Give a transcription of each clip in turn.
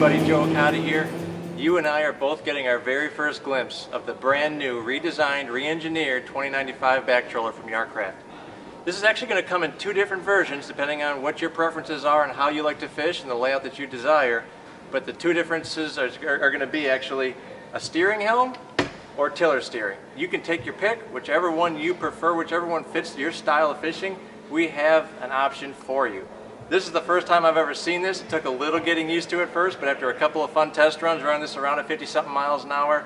everybody, Joe here. You and I are both getting our very first glimpse of the brand new, redesigned, re-engineered 2095 back troller from Yar-Craft. This is actually going to come in two different versions depending on what your preferences are and how you like to fish and the layout that you desire. But the two differences are going to be actually a steering helm or tiller steering. You can take your pick, whichever one you prefer, whichever one fits your style of fishing, we have an option for you. This is the first time I've ever seen this. It took a little getting used to at first, but after a couple of fun test runs running this around at 50-something miles an hour,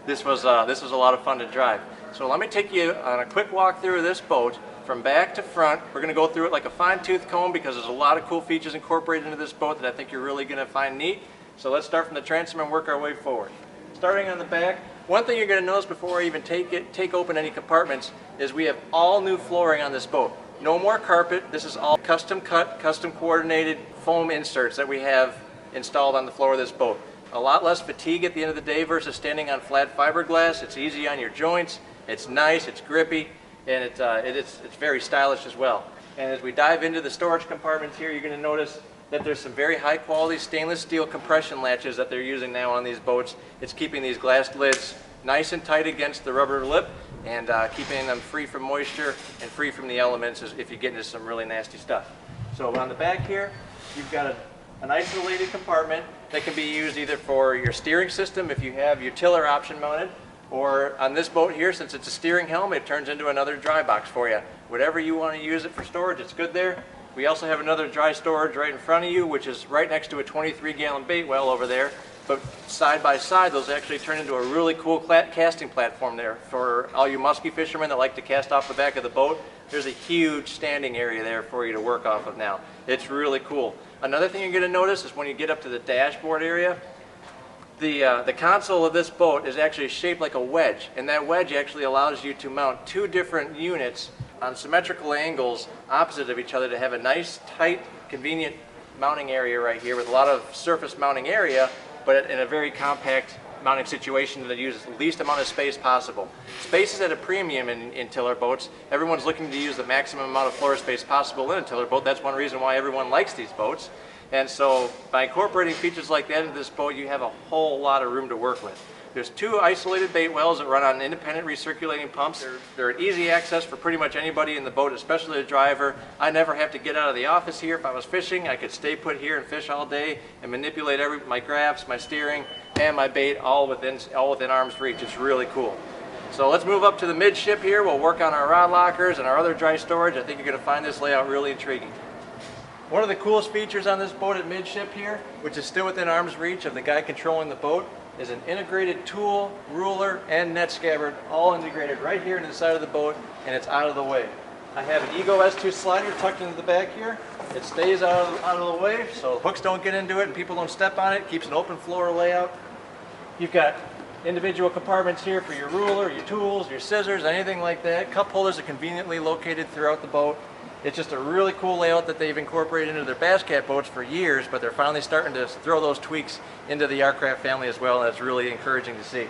this was a lot of fun to drive. So let me take you on a quick walk through of this boat from back to front. We're going to go through it like a fine-tooth comb because there's a lot of cool features incorporated into this boat that I think you're really going to find neat. So let's start from the transom and work our way forward. Starting on the back, one thing you're going to notice before I even take open any compartments is we have all new flooring on this boat. No more carpet. This is all custom cut, custom coordinated foam inserts that we have installed on the floor of this boat. A lot less fatigue at the end of the day versus standing on flat fiberglass. It's easy on your joints, it's nice, it's grippy, and it's very stylish as well. And as we dive into the storage compartments here, you're going to notice that there's some very high quality stainless steel compression latches that they're using now on these boats. It's keeping these glass lids nice and tight against the rubber lip and keeping them free from moisture and free from the elements if you get into some really nasty stuff. So on the back here, you've got an isolated compartment that can be used either for your steering system if you have your tiller option mounted, or on this boat here, since it's a steering helm, it turns into another dry box for you. Whatever you want to use it for storage, it's good there. We also have another dry storage right in front of you, which is right next to a 23-gallon bait well over there. But side by side, those actually turn into a really cool casting platform there. For all you musky fishermen that like to cast off the back of the boat, there's a huge standing area there for you to work off of now. It's really cool. Another thing you're going to notice is when you get up to the dashboard area, the console of this boat is actually shaped like a wedge, and that wedge actually allows you to mount two different units on symmetrical angles opposite of each other to have a nice, tight, convenient mounting area right here with a lot of surface mounting area, but in a very compact mounting situation that uses the least amount of space possible. Space is at a premium in tiller boats. Everyone's looking to use the maximum amount of floor space possible in a tiller boat. That's one reason why everyone likes these boats. And so by incorporating features like that into this boat, you have a whole lot of room to work with. There's two isolated bait wells that run on independent recirculating pumps. They're an easy access for pretty much anybody in the boat, especially the driver. I never have to get out of the office here. If I was fishing, I could stay put here and fish all day and manipulate my graphs, my steering, and my bait all within arm's reach. It's really cool. So let's move up to the midship here. We'll work on our rod lockers and our other dry storage. I think you're going to find this layout really intriguing. One of the coolest features on this boat at midship here, which is still within arm's reach of the guy controlling the boat, is an integrated tool, ruler, and net scabbard all integrated right here into the side of the boat, and it's out of the way. I have an Ego S2 slider tucked into the back here. It stays out of the way so hooks don't get into it and people don't step on it. It keeps an open floor layout. You've got individual compartments here for your ruler, your tools, your scissors, anything like that. Cup holders are conveniently located throughout the boat. It's just a really cool layout that they've incorporated into their bass cat boats for years, but they're finally starting to throw those tweaks into the Yar-Craft family as well, and it's really encouraging to see.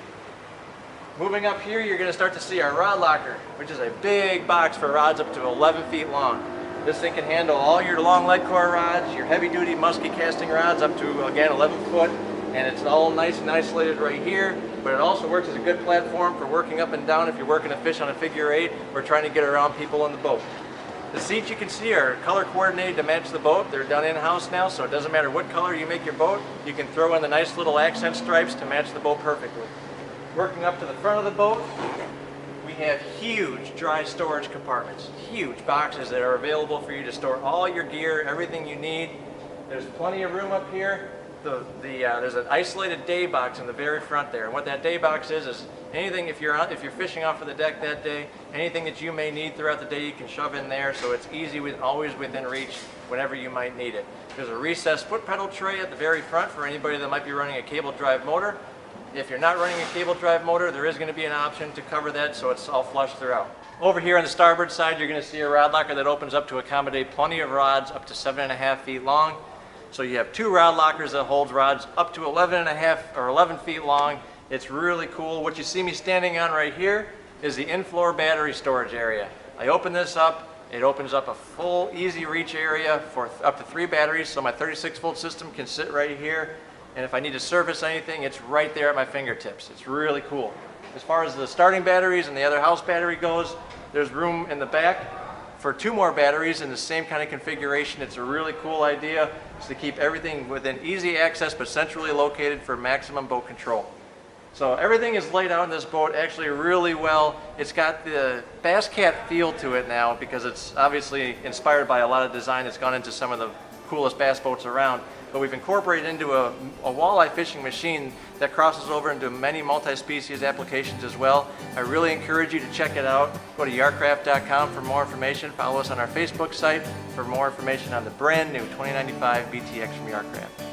Moving up here, you're going to start to see our rod locker, which is a big box for rods up to 11 feet long. This thing can handle all your long lead core rods, your heavy-duty musky casting rods up to, again, 11 foot, and it's all nice and isolated right here, but it also works as a good platform for working up and down if you're working a fish on a figure eight or trying to get around people in the boat. The seats you can see are color coordinated to match the boat. They're done in-house now, so it doesn't matter what color you make your boat. You can throw in the nice little accent stripes to match the boat perfectly. Working up to the front of the boat, we have huge dry storage compartments. Huge boxes that are available for you to store all your gear, everything you need. There's plenty of room up here. There's an isolated day box in the very front there, and what that day box is anything, if you're fishing off of the deck that day, anything that you may need throughout the day you can shove in there, so it's easy, always within reach whenever you might need it. There's a recessed foot pedal tray at the very front for anybody that might be running a cable drive motor. If you're not running a cable drive motor, there is going to be an option to cover that so it's all flush throughout. Over here on the starboard side, you're going to see a rod locker that opens up to accommodate plenty of rods up to 7.5 feet long. So you have two rod lockers that hold rods up to 11 feet long. It's really cool. What you see me standing on right here is the in-floor battery storage area. I open this up, it opens up a full easy reach area for up to 3 batteries, so my 36-volt system can sit right here. And if I need to service anything, it's right there at my fingertips. It's really cool. As far as the starting batteries and the other house battery goes, there's room in the back for 2 more batteries in the same kind of configuration. It's a really cool idea. It's to keep everything within easy access but centrally located for maximum boat control. So everything is laid out in this boat actually really well. It's got the Bass Cat feel to it now because it's obviously inspired by a lot of design that's gone into some of the coolest bass boats around. But we've incorporated into a walleye fishing machine that crosses over into many multi-species applications as well. I really encourage you to check it out. Go to Yarcraft.com for more information. Follow us on our Facebook site for more information on the brand new 2095 BTX from Yarcraft.